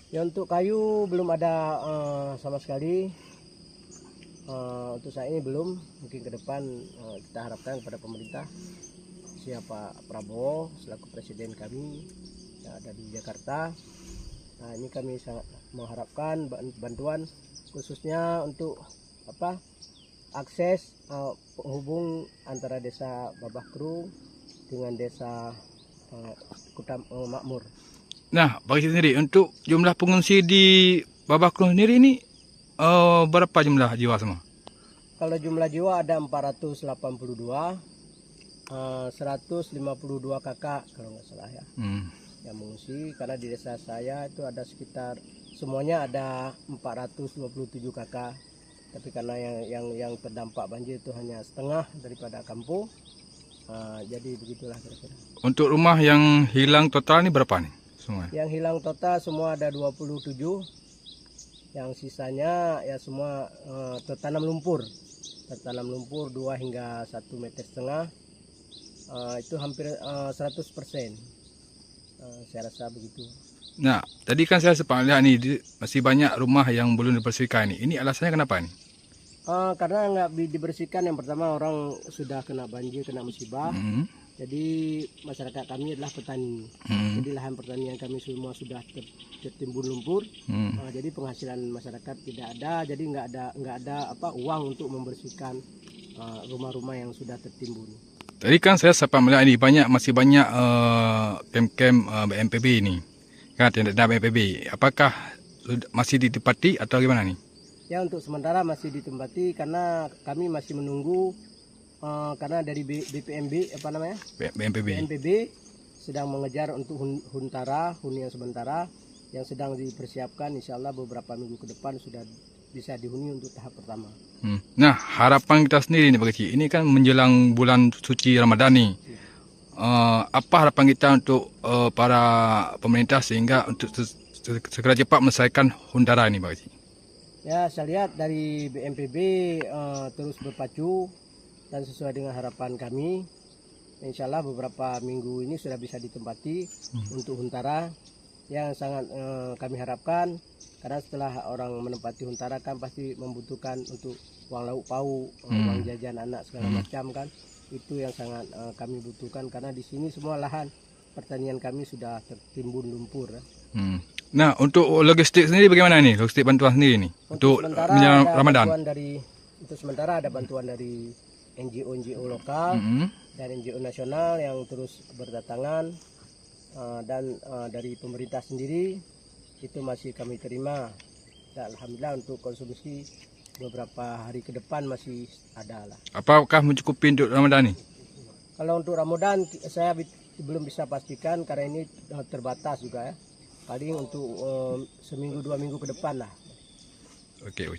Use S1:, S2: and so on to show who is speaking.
S1: Ya untuk kayu belum ada sama sekali. Untuk saat ini belum. Mungkin ke depan kita harapkan kepada pemerintah, siapa Prabowo selaku presiden kami yang ada di Jakarta. Nah, ini kami sangat mengharapkan bantuan khususnya untuk akses penghubung antara desa Babakru dengan desa Makmur.
S2: Nah, bagi sendiri untuk jumlah pengungsi di Babakru sendiri ini berapa jumlah jiwa semua?
S1: Kalau jumlah jiwa ada 482, 152 kakak kalau nggak salah ya, yang mengungsi. Karena di desa saya itu ada sekitar semuanya ada 427 kakak. Tapi karena yang terdampak banjir itu hanya setengah daripada kampung, jadi begitulah kira-kira.
S2: Untuk rumah yang hilang total ini berapa nih semua?
S1: Yang hilang total semua ada 27. Yang sisanya ya semua tertanam lumpur. Tertanam lumpur 2 hingga 1,5 meter. Itu hampir 100%. Saya rasa begitu.
S2: Nah, tadi kan saya sempat lihat nih masih banyak rumah yang belum dibersihkan ini. Ini alasannya kenapa nih?
S1: Karena nggak dibersihkan. Yang pertama orang sudah kena banjir, kena musibah. Jadi masyarakat kami adalah petani. Jadi lahan pertanian kami semua sudah tertimbun lumpur. Jadi penghasilan masyarakat tidak ada. Jadi nggak ada uang untuk membersihkan rumah-rumah yang sudah tertimbun.
S2: Tadi kan saya sempat melihat ini masih banyak kem-kem BNPB ini. Kan tindak BNPB. Apakah masih ditempati atau gimana nih?
S1: Ya, untuk sementara masih ditempati karena kami masih menunggu karena dari BPMB BNPB sedang mengejar untuk hunian sementara yang sedang dipersiapkan. Insya Allah beberapa minggu ke depan sudah bisa dihuni untuk tahap pertama.
S2: Nah, harapan kita sendiri nih Pak Kecil, ini kan menjelang bulan suci Ramadan nih. Apa harapan kita untuk para pemerintah sehingga untuk segera cepat menyelesaikan huntara ini Pak Kecil?
S1: Ya, saya lihat dari BNPB terus berpacu dan sesuai dengan harapan kami. Insya Allah beberapa minggu ini sudah bisa ditempati untuk huntara yang sangat kami harapkan. Karena setelah orang menempati huntara kan pasti membutuhkan untuk uang lauk pauk, uang jajan anak segala macam kan. Itu yang sangat kami butuhkan karena di sini semua lahan pertanian kami sudah tertimbun lumpur.
S2: Nah, untuk logistik sendiri bagaimana nih? Logistik bantuan sendiri nih untuk menjelang Ramadan.
S1: Untuk sementara ada bantuan dari NGO lokal dan NGO nasional yang terus berdatangan, dan dari pemerintah sendiri itu masih kami terima. Dan alhamdulillah untuk konsumsi beberapa hari ke depan masih ada lah.
S2: Apakah mencukupi untuk Ramadan nih?
S1: Kalau untuk Ramadan saya belum bisa pastikan karena ini terbatas juga ya. Paling untuk seminggu 2 minggu ke depan lah.
S2: Oke.